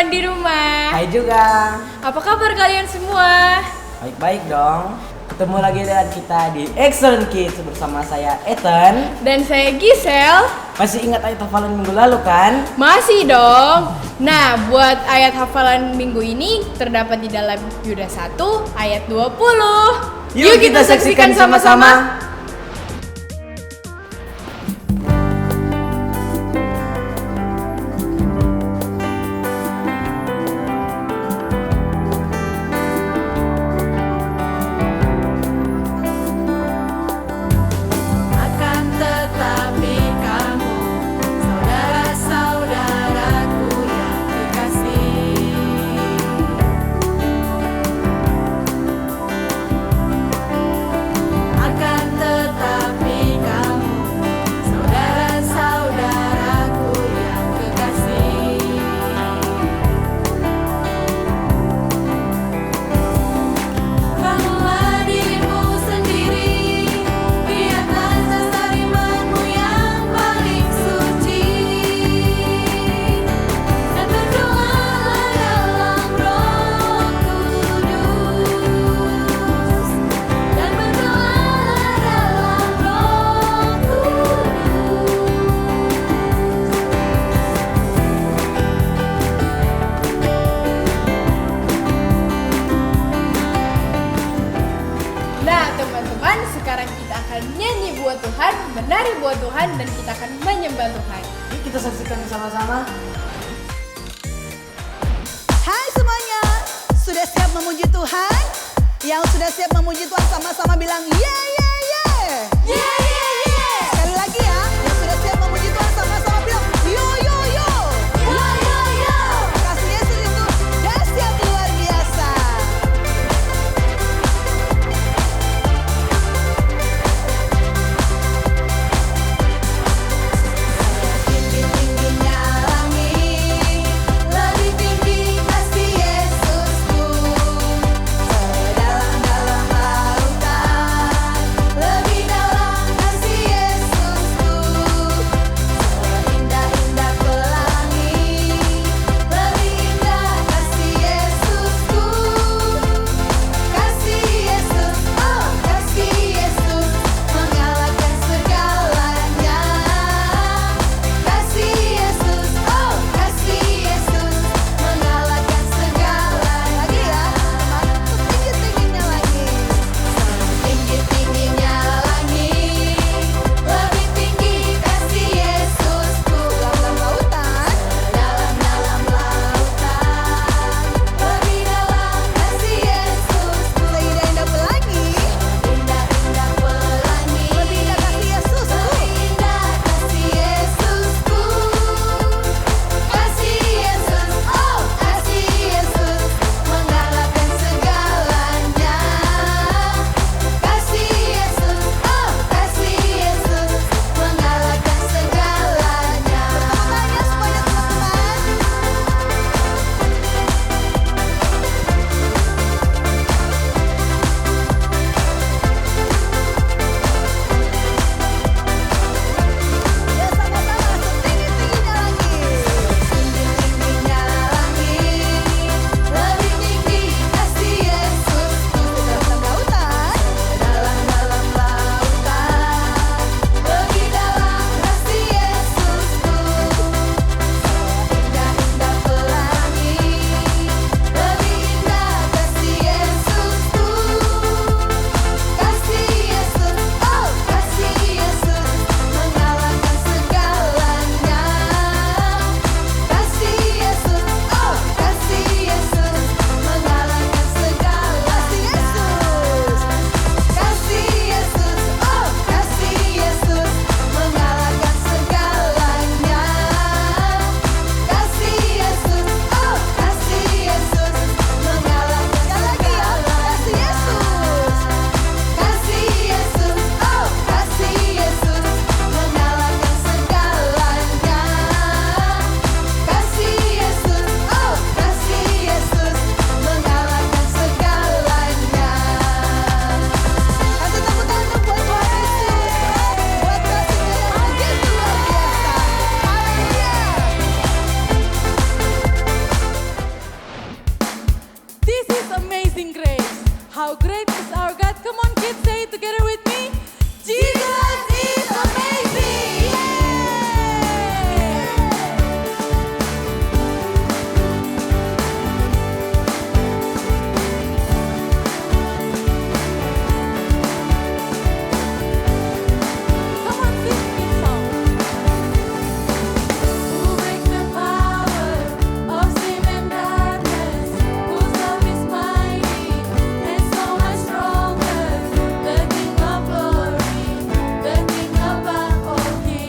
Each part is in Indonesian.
teman-teman di rumah. Hai juga. Apa kabar kalian semua? Baik-baik dong. Ketemu lagi dengan kita di Excellent Kids bersama saya Ethan dan saya Gisel. Masih ingat ayat hafalan minggu lalu kan? Masih dong. Nah, buat ayat hafalan minggu ini terdapat di dalam Yudas 1 ayat 20. Yuk kita saksikan sama-sama. Sekarang kita akan nyanyi buat Tuhan, menari buat Tuhan, dan kita akan menyembah Tuhan. Yuk kita saksikan sama-sama. Hai semuanya, sudah siap memuji Tuhan? Yang sudah siap memuji Tuhan sama-sama bilang yeah, yeah, yeah. Yeah, yeah, yeah. Sekali lagi ya, yang sudah siap memuji Tuhan sama-sama bilang yo, yo, yo. Yo, yo, yo. Kasih Yesus itu dahsyat luar biasa. Tinggi-tingginya langit, lebih tinggi kasih Yesusku. Sedalam-dalam lautan, lebih dalam amazing grace. How great is our God? Come on, kids, say it together with me. Jesus is amazing. Yeah! Come on, sing this song. Who breaks the power of sin and darkness? Whose love is mighty and so much stronger? The King of glory, the King above all kings.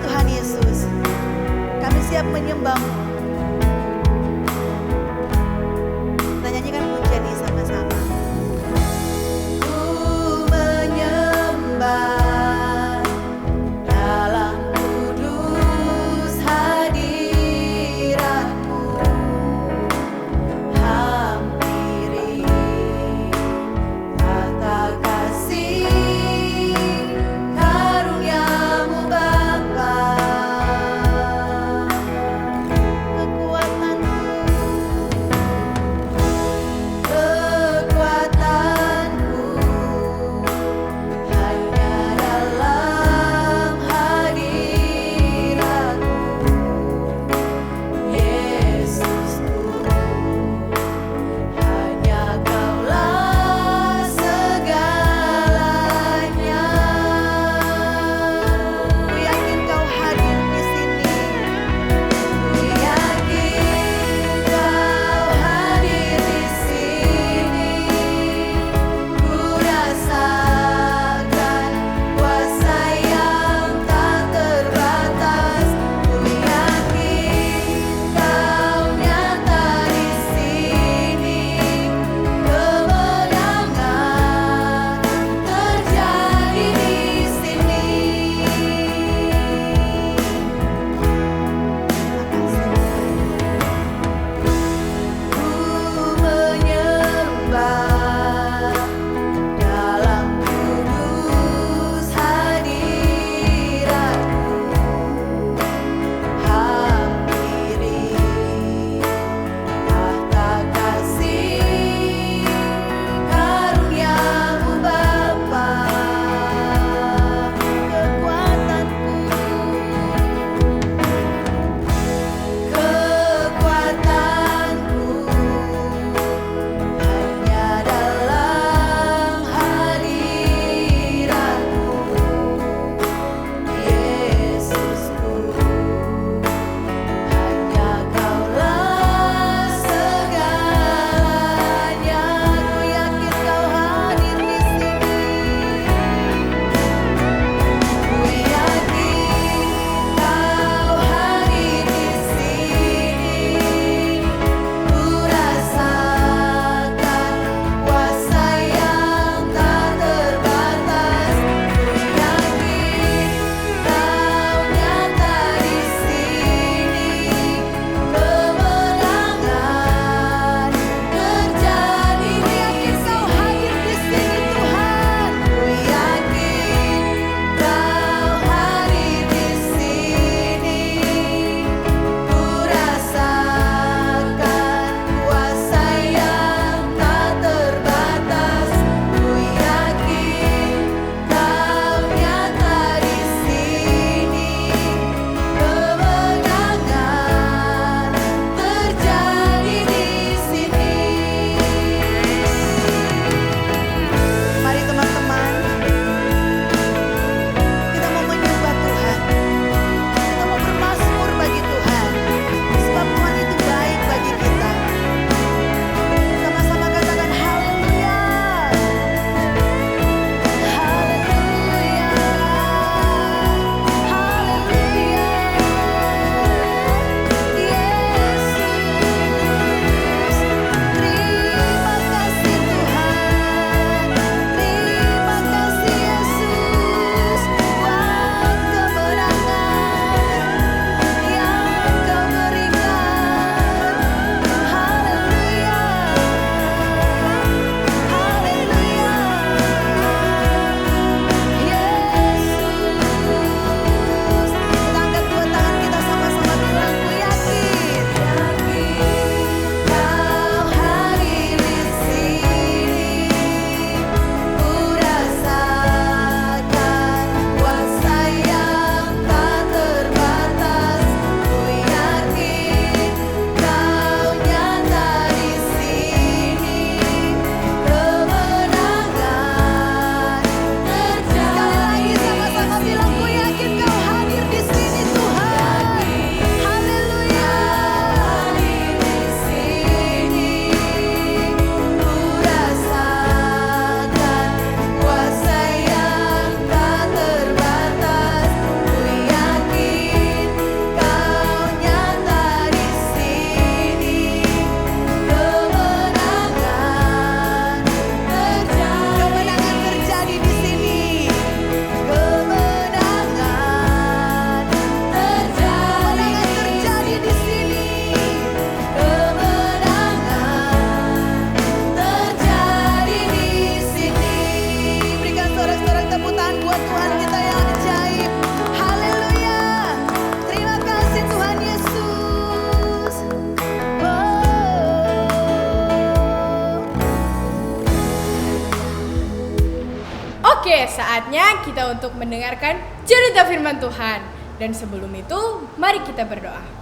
Tuhan Yesus. Kami siap menyembah-Mu. Kita nyanyikan pujian ini sama-sama. Ku menyembah dalam kudus hadirat-Mu. Hampiri tata kasih karuniamu Bapa. saatnya kita untuk mendengarkan cerita firman Tuhan. Dan sebelum itu, mari kita berdoa.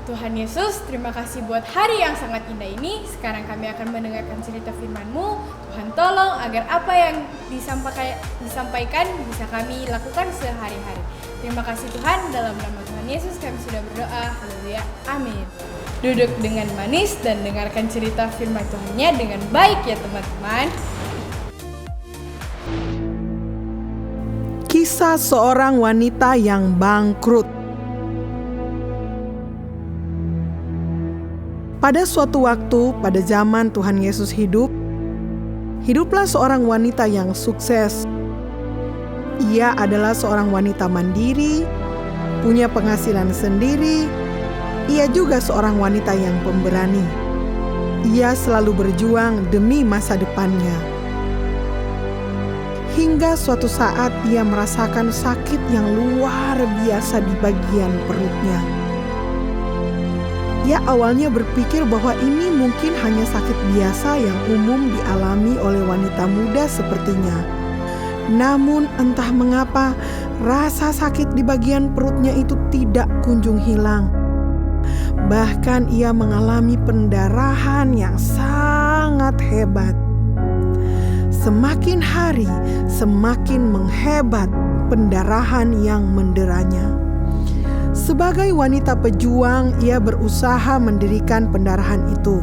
Tuhan Yesus, terima kasih buat hari yang sangat indah ini. Sekarang kami akan mendengarkan cerita firman-Mu. Tuhan tolong agar apa yang disampaikan bisa kami lakukan sehari-hari. Terima kasih Tuhan, dalam nama Tuhan Yesus kami sudah berdoa. Haleluya, amin. Duduk dengan manis dan dengarkan cerita firman Tuhan-Nya dengan baik ya teman-teman. Kisah seorang wanita yang bangkrut. Pada suatu waktu, pada zaman Tuhan Yesus hiduplah seorang wanita yang sukses. Ia adalah seorang wanita mandiri, punya penghasilan sendiri. Ia juga seorang wanita yang pemberani. Ia selalu berjuang demi masa depannya. Hingga suatu saat ia merasakan sakit yang luar biasa di bagian perutnya. Ia awalnya berpikir bahwa ini mungkin hanya sakit biasa yang umum dialami oleh wanita muda sepertinya. Namun entah mengapa rasa sakit di bagian perutnya itu tidak kunjung hilang. Bahkan ia mengalami pendarahan yang sangat hebat. Semakin hari semakin menghebat pendarahan yang menderanya. Sebagai wanita pejuang, ia berusaha mendirikan pendarahan itu.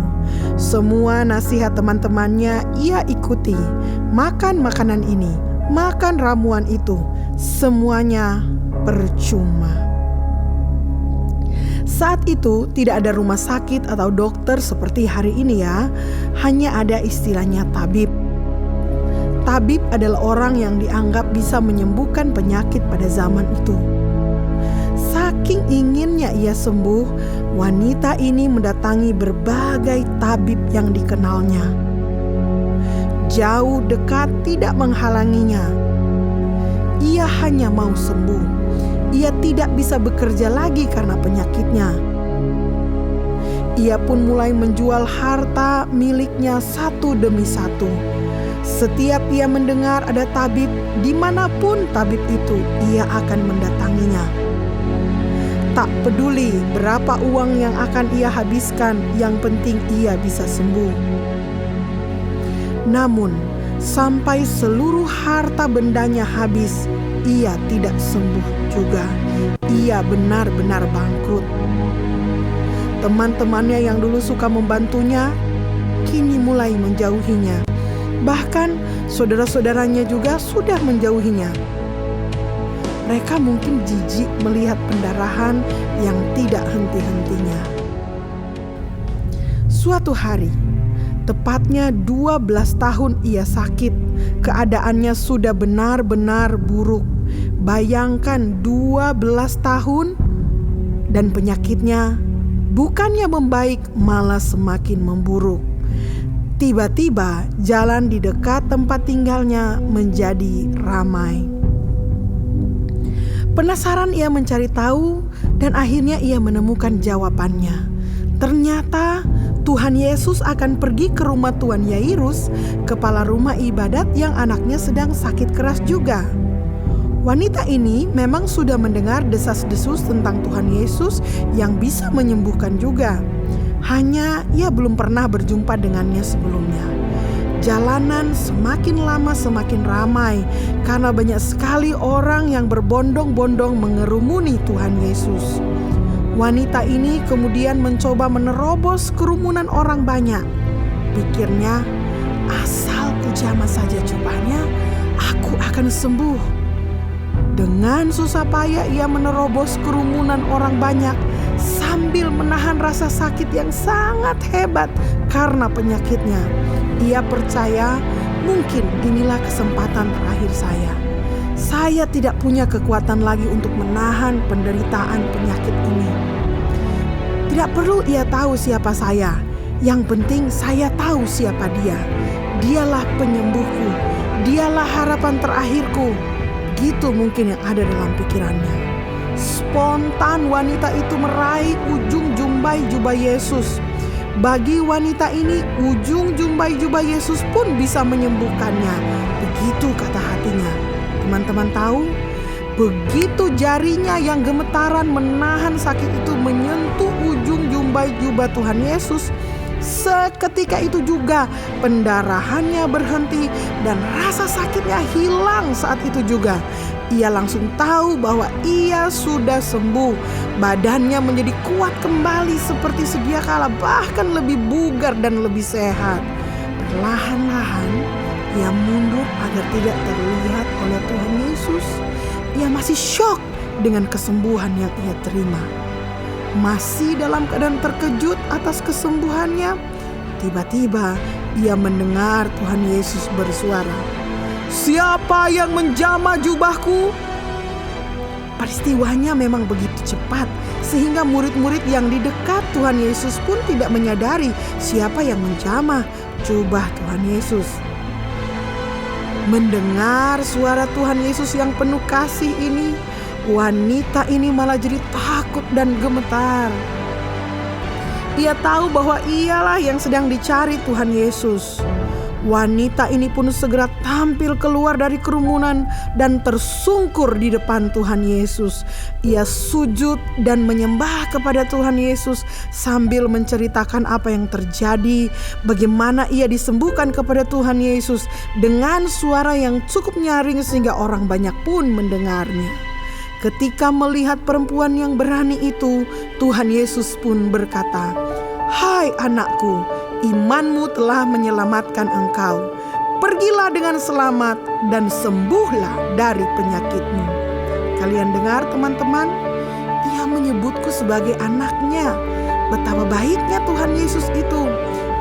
Semua nasihat teman-temannya ia ikuti. Makan makanan ini, makan ramuan itu, semuanya percuma. Saat itu tidak ada rumah sakit atau dokter seperti hari ini ya. Hanya ada istilahnya tabib. Tabib adalah orang yang dianggap bisa menyembuhkan penyakit pada zaman itu. Saking inginnya ia sembuh, wanita ini mendatangi berbagai tabib yang dikenalnya. Jauh dekat tidak menghalanginya. Ia hanya mau sembuh. Ia tidak bisa bekerja lagi karena penyakitnya. Ia pun mulai menjual harta miliknya satu demi satu. Setiap ia mendengar ada tabib, dimanapun tabib itu, ia akan mendatanginya. Tak peduli berapa uang yang akan ia habiskan, yang penting ia bisa sembuh. Namun, sampai seluruh harta bendanya habis, ia tidak sembuh juga. Ia benar-benar bangkrut. Teman-temannya yang dulu suka membantunya, kini mulai menjauhinya. Bahkan saudara-saudaranya juga sudah menjauhinya. Mereka mungkin jijik melihat pendarahan yang tidak henti-hentinya. Suatu hari, tepatnya 12 tahun ia sakit. Keadaannya sudah benar-benar buruk. Bayangkan 12 tahun dan penyakitnya bukannya membaik, malah semakin memburuk. Tiba-tiba jalan di dekat tempat tinggalnya menjadi ramai. Penasaran ia mencari tahu dan akhirnya ia menemukan jawabannya. Ternyata Tuhan Yesus akan pergi ke rumah Tuan Yairus, kepala rumah ibadat yang anaknya sedang sakit keras juga. Wanita ini memang sudah mendengar desas-desus tentang Tuhan Yesus yang bisa menyembuhkan juga. Hanya ia belum pernah berjumpa dengannya sebelumnya. Jalanan semakin lama semakin ramai karena banyak sekali orang yang berbondong-bondong mengerumuni Tuhan Yesus. Wanita ini kemudian mencoba menerobos kerumunan orang banyak. Pikirnya, asal ku jamah saja jubahnya, aku akan sembuh. Dengan susah payah ia menerobos kerumunan orang banyak sambil menahan rasa sakit yang sangat hebat karena penyakitnya. Ia percaya mungkin inilah kesempatan terakhir saya. Saya tidak punya kekuatan lagi untuk menahan penderitaan penyakit ini. Tidak perlu ia tahu siapa saya. Yang penting saya tahu siapa dia. Dialah penyembuhku. Dialah harapan terakhirku. Gitu mungkin yang ada dalam pikirannya. Spontan wanita itu meraih ujung jumbai jubah Yesus. Bagi wanita ini, ujung jumbai jubah Yesus pun bisa menyembuhkannya. Begitu kata hatinya. Teman-teman tahu, begitu jarinya yang gemetaran menahan sakit itu menyentuh ujung jumbai jubah Tuhan Yesus, seketika itu juga pendarahannya berhenti dan rasa sakitnya hilang saat itu juga. Ia langsung tahu bahwa ia sudah sembuh. Badannya menjadi kuat kembali seperti sedia kala, bahkan lebih bugar dan lebih sehat. Perlahan-lahan ia mundur agar tidak terlihat oleh Tuhan Yesus. Ia masih syok dengan kesembuhan yang ia terima. Masih dalam keadaan terkejut atas kesembuhannya, tiba-tiba ia mendengar Tuhan Yesus bersuara, "Siapa yang menjamah jubahku?" Peristiwanya memang begitu cepat sehingga murid-murid yang di dekat Tuhan Yesus pun tidak menyadari siapa yang menjamah jubah Tuhan Yesus. Mendengar suara Tuhan Yesus yang penuh kasih ini, wanita ini malah jadi takut dan gemetar. Ia tahu bahwa ialah yang sedang dicari Tuhan Yesus. Wanita ini pun segera tampil keluar dari kerumunan dan tersungkur di depan Tuhan Yesus. Ia sujud dan menyembah kepada Tuhan Yesus sambil menceritakan apa yang terjadi, bagaimana ia disembuhkan kepada Tuhan Yesus dengan suara yang cukup nyaring sehingga orang banyak pun mendengarnya. Ketika melihat perempuan yang berani itu, Tuhan Yesus pun berkata, "Hai anakku, imanmu telah menyelamatkan engkau. Pergilah dengan selamat dan sembuhlah dari penyakitmu." Kalian dengar teman-teman? Ia menyebutku sebagai anaknya. Betapa baiknya Tuhan Yesus itu.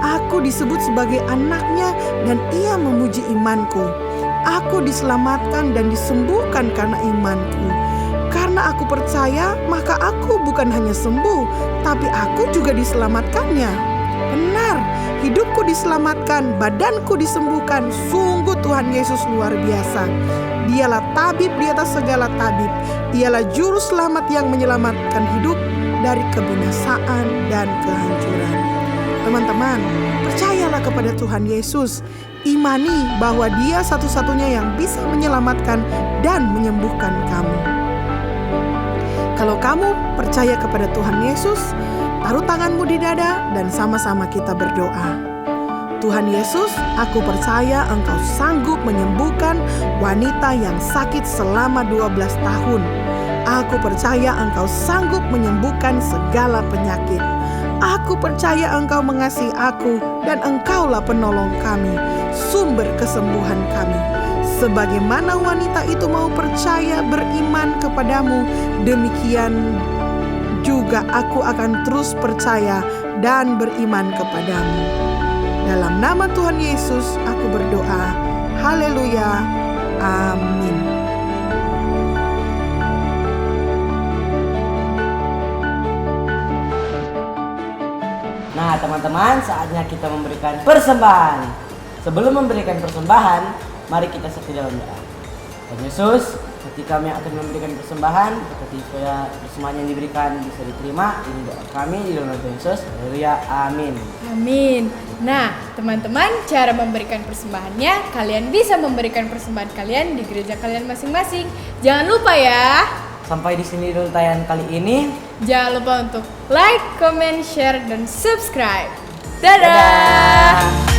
Aku disebut sebagai anaknya dan ia memuji imanku. Aku diselamatkan dan disembuhkan karena imanku. Karena aku percaya, maka aku bukan hanya sembuh, tapi aku juga diselamatkannya. Benar, hidupku diselamatkan, badanku disembuhkan. Sungguh Tuhan Yesus luar biasa. Dialah tabib di atas segala tabib. Dialah juru selamat yang menyelamatkan hidup dari kebinasaan dan kehancuran. Teman-teman, percayalah kepada Tuhan Yesus. Imani bahwa Dia satu-satunya yang bisa menyelamatkan dan menyembuhkan kamu. Kalau kamu percaya kepada Tuhan Yesus, taruh tanganmu di dada dan sama-sama kita berdoa. Tuhan Yesus, aku percaya Engkau sanggup menyembuhkan wanita yang sakit selama 12 tahun. Aku percaya Engkau sanggup menyembuhkan segala penyakit. Aku percaya Engkau mengasihi aku dan Engkaulah penolong kami, sumber kesembuhan kami. Sebagaimana wanita itu mau percaya beriman kepadamu, demikian juga aku akan terus percaya dan beriman kepadamu. Dalam nama Tuhan Yesus aku berdoa. Haleluya. Amin. Nah teman-teman, saatnya kita memberikan persembahan. Sebelum memberikan persembahan, mari kita satu dalam doa. Tuhan Yesus, ketika kami akan memberikan persembahan, supaya persembahan yang diberikan bisa diterima, ini doa kami di dalam nama Tuhan Yesus. Haleluya, amin. Amin. Nah, teman-teman, cara memberikan persembahannya, kalian bisa memberikan persembahan kalian di gereja kalian masing-masing. Jangan lupa ya. Sampai di sini dulu tayangan kali ini. Jangan lupa untuk like, comment, share, dan subscribe. Dadah. Dadah.